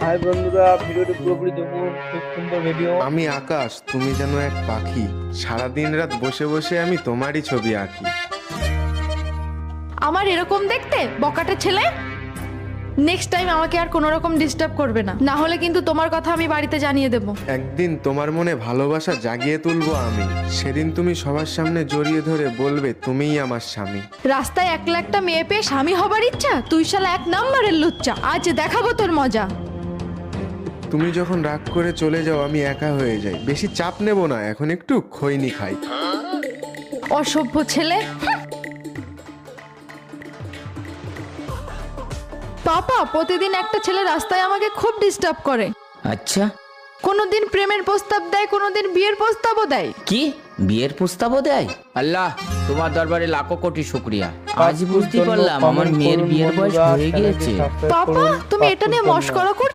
High বন্ধুরা, ভিডিওটি পুরোপুরি দেখুন, খুব সুন্দর ভিডিও। আমি আকাশ, তুমি যেন এক পাখি। সারাদিন রাত বসে বসে আমি তোমারই ছবি আঁকি। আমার এরকম দেখতে বকাটে ছেলে। নেক্সট টাইম আমাকে আর কোনো রকম ডিস্টার্ব করবে না, না হলে কিন্তু তোমার কথা আমি বাড়িতে জানিয়ে দেব। একদিন তোমার মনে ভালোবাসা জাগিয়ে তুলবো আমি। সেদিন তুমি সবার সামনে জড়িয়ে ধরে বলবে তুমিই আমার স্বামী। রাস্তায় একলা একটা মেয়ে পেয়ে স্বামী হবার ইচ্ছা? তুই শালা এক নম্বরের লুচ্চা, আজ দেখাবো তোর মজা। তুমি যখন রাগ করে চলে যাও আমি একা হয়ে যাই। বেশি চাপ নেব না, এখন একটু খৈনি খাই। অসভ্য ছেলে। পাপা, প্রতিদিন একটা ছেলে রাস্তায় আমাকে খুব ডিস্টার্ব করে। আচ্ছা, কোনোদিন প্রেমের প্রস্তাব দেয়, কোনোদিন বিয়ের প্রস্তাবও দেয়। কি বিয়ের প্রস্তাবও দেয়? আল্লাহ, তোমার দরবারে লাখো কোটি শুকরিয়া। আজ বুঝতে পারলাম আমার মেয়ের বিয়ের বয়স হয়ে গিয়েছে। পাপা, তুমি এটা নিয়ে মস্করা কর।